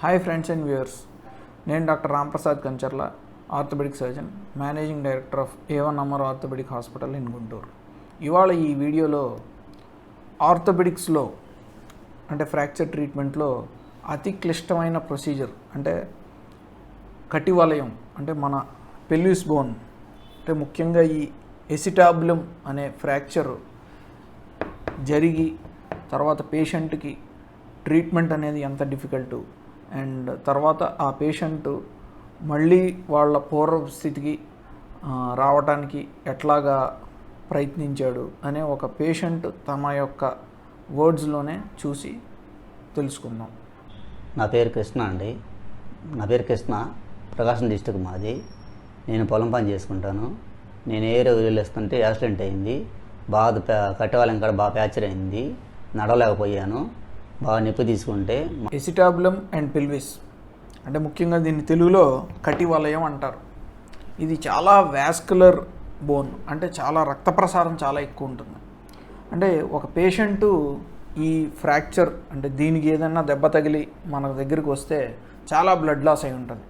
Hi friends and viewers, నేను doctor Ramprasad Kancharla, orthopaedic surgeon, managing director of A1 Amar orthopaedic hospital in Guntur. ఇవాళ ఈ వీడియోలో ఆర్థోపెడిక్స్లో అంటే ఫ్రాక్చర్ ట్రీట్మెంట్లో అతి క్లిష్టమైన ప్రొసీజర్ అంటే కటివలయం అంటే మన పెల్విస్ బోన్ అంటే ముఖ్యంగా ఈ ఎసిటాబులం అనే ఫ్రాక్చర్ జరిగి తర్వాత పేషెంట్కి ట్రీట్మెంట్ అనేది ఎంత డిఫికల్ట్ అండ్ తర్వాత ఆ పేషెంట్ మళ్ళీ వాళ్ళ పూర్వ స్థితికి రావడానికి ఎట్లాగా ప్రయత్నించాడు అనే ఒక పేషెంట్ తమ యొక్క వర్డ్స్లోనే చూసి తెలుసుకుందాం. నా పేరు కృష్ణ అండి. ప్రకాశం డిస్ట్రిక్ట్ మాది. నేను పొలం పని చేసుకుంటాను. నేను ఏరియా వదిలేస్తుంటే యాక్సిడెంట్ అయింది. బాగా కట్టేవాళ్ళం కూడా బాగా ఫ్రాక్చర్ అయింది. నడవలేకపోయాను. బాగా నొప్పి తీసుకుంటే ఎసిటాబులం అండ్ పెల్విస్ అంటే ముఖ్యంగా దీన్ని తెలుగులో కటివలయం అంటారు. ఇది చాలా వాస్కులర్ బోన్ అంటే చాలా రక్త ప్రసారం చాలా ఎక్కువ ఉంటుంది. అంటే ఒక పేషెంటు ఈ ఫ్రాక్చర్ అంటే దీనికి ఏదైనా దెబ్బ తగిలి మన దగ్గరికి వస్తే చాలా బ్లడ్ లాస్ అయి ఉంటుంది.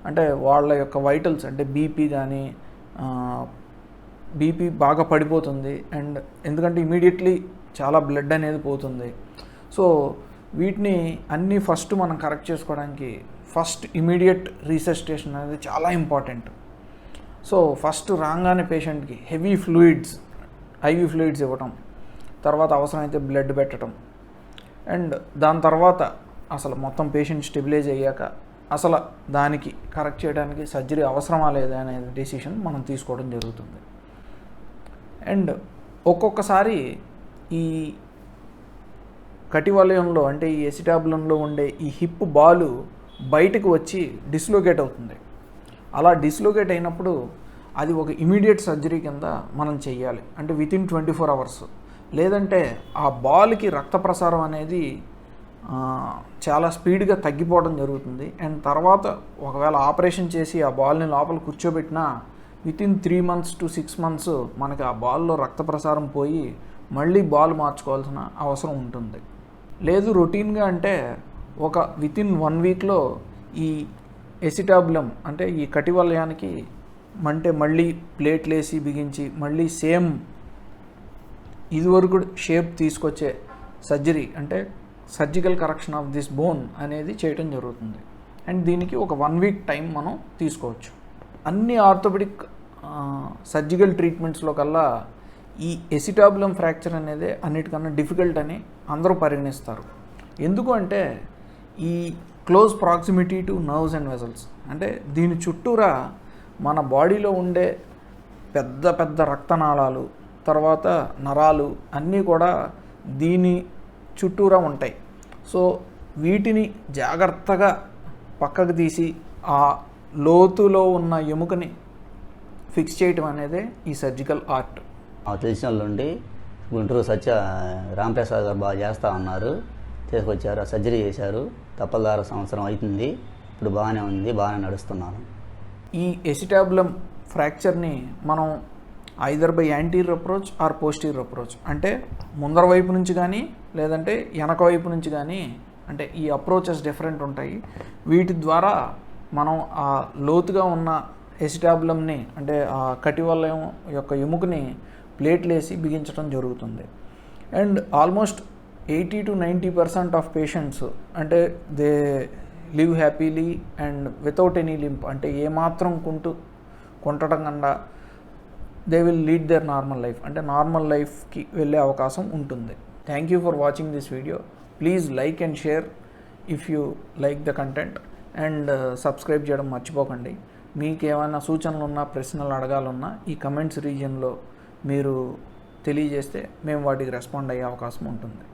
అంటే వాళ్ళ యొక్క వైటల్స్ అంటే బీపీ బాగా పడిపోతుంది అండ్ ఎందుకంటే ఇమీడియట్లీ చాలా బ్లడ్ అనేది పోతుంది. సో వీటిని అన్నీ ఫస్ట్ మనం కరెక్ట్ చేసుకోవడానికి ఫస్ట్ ఇమీడియట్ రీసెసిటేషన్ అనేది చాలా ఇంపార్టెంట్. సో ఫస్ట్ రాగానే పేషెంట్కి హెవీ ఫ్లూయిడ్స్ ఐవి ఫ్లూయిడ్స్ ఇవ్వటం, తర్వాత అవసరమైతే బ్లడ్ పెట్టడం అండ్ దాని తర్వాత అసలు మొత్తం పేషెంట్ స్టెబిలైజ్ అయ్యాక అసలు దానికి కరెక్ట్ చేయడానికి సర్జరీ అవసరమా లేదా అనే డెసిషన్ మనం తీసుకోవడం జరుగుతుంది. అండ్ ఒక్కొక్కసారి ఈ కటివలయంలో అంటే ఈ ఎసిటాబులంలో ఉండే ఈ హిప్ బాలు బయటకు వచ్చి డిస్లోకేట్ అవుతుంది. అలా డిస్లోకేట్ అయినప్పుడు అది ఒక ఇమీడియట్ సర్జరీ కింద మనం చెయ్యాలి. అంటే వితిన్ 24 hours. లేదంటే ఆ బాల్కి రక్త ప్రసారం అనేది చాలా స్పీడ్గా తగ్గిపోవడం జరుగుతుంది. అండ్ తర్వాత ఒకవేళ ఆపరేషన్ చేసి ఆ బాల్ని లోపల కూర్చోబెట్టినా వితిన్ 3 months to 6 months మనకి ఆ బాల్లో రక్త ప్రసారం పోయి మళ్ళీ బాల్ మార్చుకోవాల్సిన అవసరం ఉంటుంది. లేదు రొటీన్గా అంటే ఒక వితిన్ 1 weekలో ఈ ఎసిటాబులం అంటే ఈ కటివలయానికి అంటే మళ్ళీ ప్లేట్లు వేసి బిగించి మళ్ళీ సేమ్ ఇదివరకు షేప్ తీసుకొచ్చే సర్జరీ అంటే surgical correction of this bone అనేది చేయటం జరుగుతుంది. అండ్ దీనికి ఒక 1 week టైం మనం తీసుకోవచ్చు. అన్ని ఆర్థోపెడిక్ సర్జికల్ ట్రీట్మెంట్స్లో కల్లా ఈ ఎసిటాబులం ఫ్రాక్చర్ అనేది అన్నిటికన్నా డిఫికల్ట్ అని అందరూ పరిగణిస్తారు. ఎందుకు అంటే ఈ close proximity to nerves and vessels అంటే దీని చుట్టూరా మన బాడీలో ఉండే పెద్ద పెద్ద రక్తనాళాలు తర్వాత నరాలు అన్నీ కూడా దీని చుట్టూరా ఉంటాయి. సో వీటిని జాగ్రత్తగా పక్కకు తీసి ఆ లోతులో ఉన్న ఎముకని ఫిక్స్ చేయటం అనేదే ఈ సర్జికల్ ఆర్ట్. తెలిసిన వాళ్ళు ఉండి గుంటూరు రాంప్రసాద్ గారు బాగా చేస్తూ ఉన్నారు. తీసుకొచ్చారు, సర్జరీ చేశారు. తప్పదార సంవత్సరం అవుతుంది. ఇప్పుడు బాగానే ఉంది, బాగానే నడుస్తున్నాను. ఈ ఎసిటాబులం ఫ్రాక్చర్ని మనం either by anterior approach or posterior approach అంటే ముందర వైపు నుంచి కానీ లేదంటే వెనక వైపు నుంచి కానీ అంటే ఈ అప్రోచెస్ డిఫరెంట్ ఉంటాయి. వీటి ద్వారా మనం ఆ లోతుగా ఉన్న ఎసిటాబులంని అంటే ఆ కటివలయం యొక్క ఎముకని ప్లేట్లు వేసి బిగించడం జరుగుతుంది. And almost 80 to 90% of patients అంటే they live happily and without any limp అంటే ఏమాత్రం కుంటడం కన్నా they will lead their normal life అంటే నార్మల్ లైఫ్కి వెళ్ళే అవకాశం ఉంటుంది. Thank you for watching this video. Please like and share if you like the content and subscribe చేయడం మర్చిపోకండి. మీకు ఏమైనా సూచనలు ఉన్నా ప్రశ్నలు అడగాలన్నా ఈ కమెంట్స్ రీజియన్లో మీరు తెలియజేస్తే మేము వాటికి రెస్పాండ్ అయ్యే అవకాశం ఉంటుంది.